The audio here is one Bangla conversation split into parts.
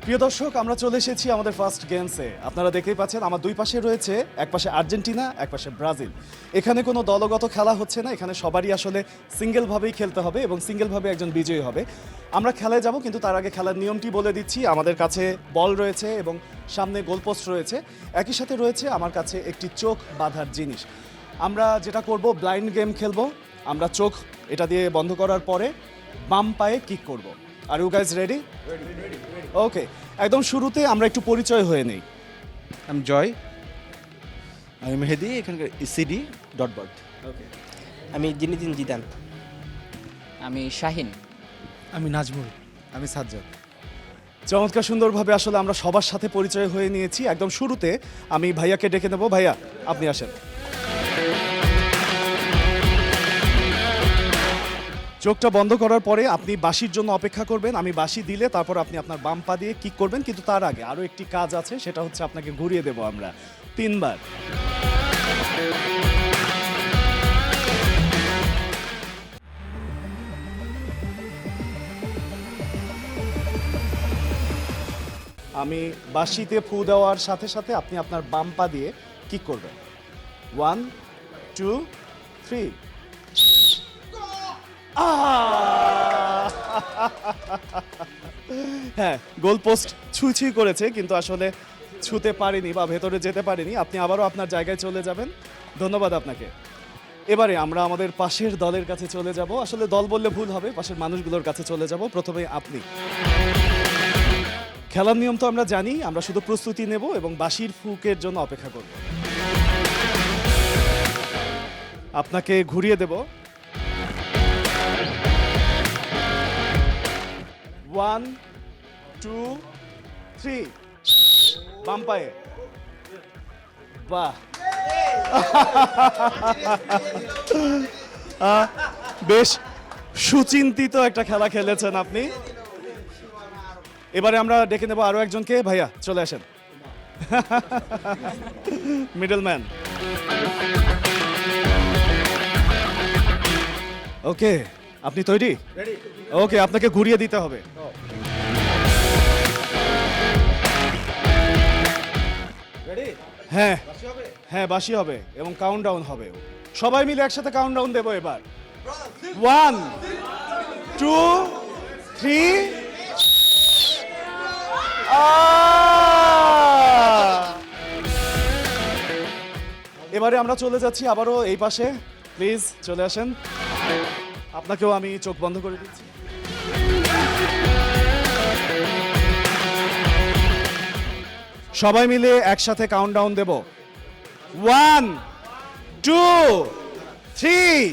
প্রিয় দর্শক, আমরা চলে এসেছি আমাদের ফার্স্ট গেমসে। আপনারা দেখতেই পাচ্ছেন আমার দুই পাশে রয়েছে, এক পাশে আর্জেন্টিনা, এক পাশে ব্রাজিল। এখানে কোনো দলগত খেলা হচ্ছে না, এখানে সবারই আসলে সিঙ্গেলভাবেই খেলতে হবে এবং সিঙ্গেলভাবে একজন বিজয়ী হবে। আমরা খেলায় যাব, কিন্তু তার আগে খেলার নিয়মটি বলে দিচ্ছি। আমাদের কাছে বল রয়েছে এবং সামনে গোলপোস্ট রয়েছে, একই সাথে রয়েছে আমার কাছে একটি চোখ বাঁধার জিনিস। আমরা যেটা করব, ব্লাইন্ড গেম খেলবো। আমরা চোখ এটা দিয়ে বন্ধ করার পরে বাম পায়ে কিক করব। Are you guys ready? Okay, একদম শুরুতে আমরা একটু পরিচয় হয়ে নেই। আমি জয়, আমি মেহেদি, এখানকার সিডি ডট বার্থ। ওকে, আমি জিনিদিন জিদান। আমি শাহিন। আমি নাজমুল। আমি সাজ্জাদ। চমৎকার সুন্দরভাবে আসলে আমরা সবার সাথে পরিচয় হয়ে নিয়েছি। একদম শুরুতে আমি ভাইয়াকে ডেকে নেব। ভাইয়া, আপনি আসেন। চোখটা বন্ধ করার পরে আপনি বাঁশির জন্য অপেক্ষা করবেন। আমি বাঁশি দিলে তারপর আপনি আপনার বাম পা দিয়ে কিক করবেন, কিন্তু তার আগে আরও একটি কাজ আছে, সেটা হচ্ছে আপনাকে ঘুরিয়ে দেব আমরা 3 বার। আমি বাঁশিতে ফু দেওয়ার সাথে সাথে আপনি আপনার বাম পা দিয়ে কিক করবেন। 1 2 3। হ্যাঁ, গোল পোস্ট ছুঁই করেছে, কিন্তু আসলে ছুঁতে পারেনি বা ভেতরে যেতে পারেনি। আপনি আবারও আপনার জায়গায় চলে যাবেন। ধন্যবাদ আপনাকে। এবারে আমরা আমাদের পাশের দলের কাছে চলে যাব। আসলে দল বললে ভুল হবে, পাশের মানুষগুলোর কাছে চলে যাব। প্রথমে আপনি। খেলার নিয়ম তো আমরা জানি, আমরা শুধু প্রস্তুতি নেব এবং বাঁশির ফুকের জন্য অপেক্ষা করব। আপনাকে ঘুরিয়ে দেব। 1 2 3। বাম পায়ে। বাহ, বেশ সুচিন্তিত একটা খেলা খেলেছেন আপনি। এবারে আমরা ডেকে নেব আরো একজনকে। ভাইয়া, চলে আসেন। মিডলম্যান। ওকে, আপনি তৈরি? ওকে, আপনাকে ঘুরিয়ে দিতে হবে। হ্যাঁ হ্যাঁ, বাঁশি হবে এবং কাউন্টডাউন হবে। সবাই মিলে একসাথে কাউন্টডাউন দেবো এবার। 1 2 3। এবারে আমরা চলে যাচ্ছি আবারও এই পাশে। প্লিজ চলে আসেন। আপনাকেও আমি চোখ বন্ধ করে দিচ্ছি। সবাই মিলে একসাথে কাউন্টডাউন দেব। 1 2 3।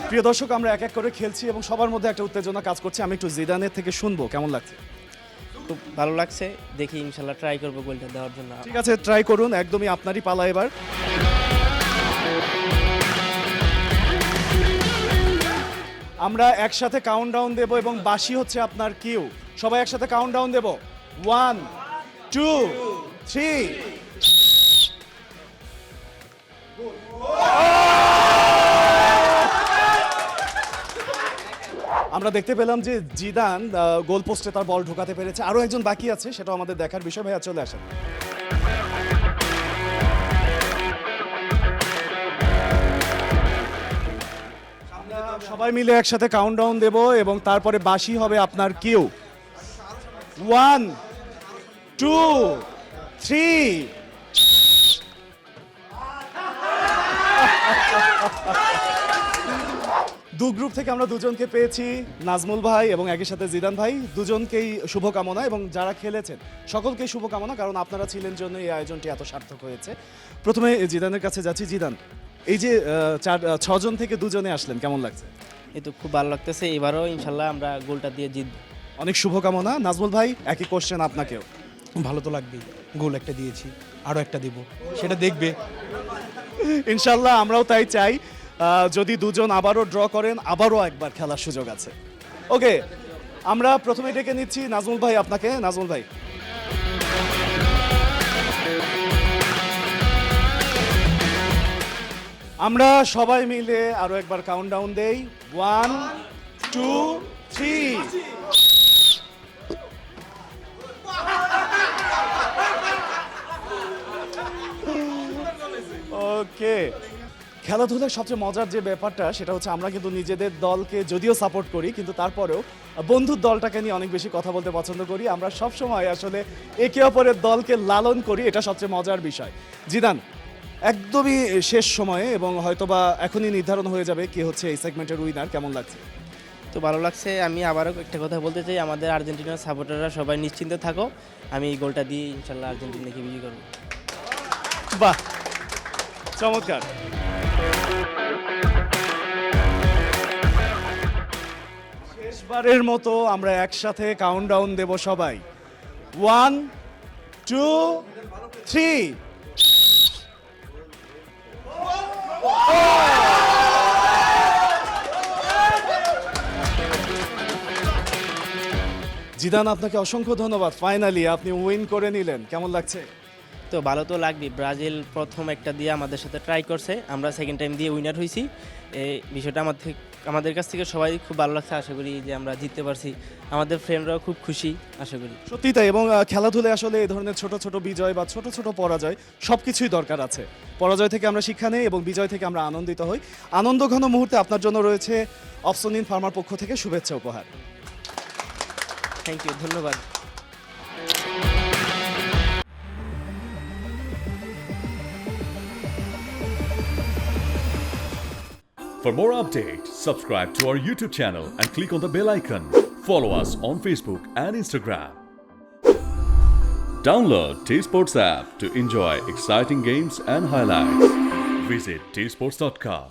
প্রিয় দর্শক, আমরা এক এক করে খেলছি এবং সবার মধ্যে একটা উত্তেজনা কাজ করছে। আমি একটু জিদানের থেকে শুনবো কেমন লাগছে। খুব ভালো লাগছে, দেখি ইনশাল্লাহ ট্রাই করবো গোলটা দেওয়ার জন্য। ঠিক আছে, ট্রাই করুন। একদমই আপনারই পালা এবার। আমরা একসাথে কাউন্টডাউন দেব এবং বাঁশি হচ্ছে আপনার কিউ। সবাই একসাথে কাউন্টডাউন দেব। 1 2 3। আমরা দেখতে পেলাম যে জিদান গোল পোস্টে তার বল ঢোকাতে পেরেছে। আরো একজন বাকি আছে, সেটাও আমাদের দেখার বিষয়। ভাইয়া, চলে আসেন। সবাই মিলে একসাথে কাউন্টডাউন দেব এবং তারপরে বাঁশি হবে আপনার কিউ। 1 2 3। দু গ্রুপ থেকে আমরা দুজনকে পেয়েছি, নাজমুল ভাই এবং একই সাথে জিদান ভাই। দুজনকেই শুভকামনা এবং যারা খেলেছেন সকলকেই শুভকামনা, কারণ আপনারা ছিলেন জন্য এই আয়োজনটি এত সার্থক হয়েছে। প্রথমে জিদানের কাছে যাচ্ছি। জিদান, এই যে 6জন থেকে দুজনে আসলেন, কেমন লাগছে? এই তো খুব ভালো লাগতেছে, এবারও ইনশাল্লাহ আমরা গোলটা দিয়ে জিতবো। অনেক শুভকামনা। নাজমুল ভাই, একই কোশ্চেন আপনাকেও। ভালো তো লাগবেই, গোল একটা দিয়েছি, আরও একটা দেব, সেটা দেখবে। ইনশাল্লাহ আমরাও তাই চাই। যদি দুজন আবারও ড্র করেন, আবারও একবার খেলার সুযোগ আছে। ওকে, আমরা প্রথমে ডেকে নিচ্ছি নাজমুল ভাই আপনাকে। নাজমুল ভাই, আমরা সবাই মিলে আরো একবার কাউন্টডাউন দেই 1 2 3 ওকে খেলাধুলার সবচেয়ে মজার যে ব্যাপারটা সেটা হচ্ছে আমরা কিন্তু নিজেদের দলকে যদিও সাপোর্ট করি কিন্তু তারপরেও বন্ধুর দলটাকে নিয়ে অনেক বেশি কথা বলতে পছন্দ করি আমরা সব সময় আসলে একে অপরের দলকে লালন করি এটা সবচেয়ে মজার বিষয় জিদান একদমই শেষ সময়ে এবং হয়তোবা এখনই নির্ধারণ হয়ে যাবে কে হচ্ছে এই সেগমেন্টের উইনার কেমন লাগছে তো ভালো লাগছে। আমি আবারও একটা কথা বলতে চাই, আমাদের আর্জেন্টিনার সাপোর্টাররা সবাই নিশ্চিন্তে থাকো, আমি এই গোলটা দিয়ে ইনশাল্লাহ আর্জেন্টিনাকে বিজয়ী করবো। বাহ চমৎকার শেষবারের মতো আমরা একসাথে কাউন্টডাউন দেব সবাই 1 2 3 জিদান আপনাকে অসংখ্য ধন্যবাদ ফাইনালি আপনি উইন করে নিলেন কেমন লাগছে তো ভালো তো লাগবে, ব্রাজিল প্রথম একটা দিয়ে আমাদের সাথে ট্রাই করছে, আমরা সেকেন্ড টাইম দিয়ে উইনার হয়েছি। এই বিষয়টা আমাদের কাছ থেকে সবাই খুব ভালো লাগছে, আশা করি যে আমরা জিততে পারছি, আমাদের ফ্রেন্ডরাও খুব খুশি আশা করি। সত্যি তাই এবং খেলাধুলায় আসলে এই ধরনের ছোট ছোট বিজয় বা ছোট ছোট পরাজয় সব কিছুই দরকার আছে পরাজয় থেকে আমরা শিক্ষা নেই এবং বিজয় থেকে আমরা আনন্দিত হই আনন্দঘন মুহূর্তে আপনার জন্য রয়েছে অপসনিন ফার্মার পক্ষ থেকে শুভেচ্ছা উপহার থ্যাংক ইউ, ধন্যবাদ। For more updates, subscribe to our YouTube channel and click on the bell icon. Follow us on Facebook and Instagram. Download T-Sports app to enjoy exciting games and highlights. Visit tsports.com.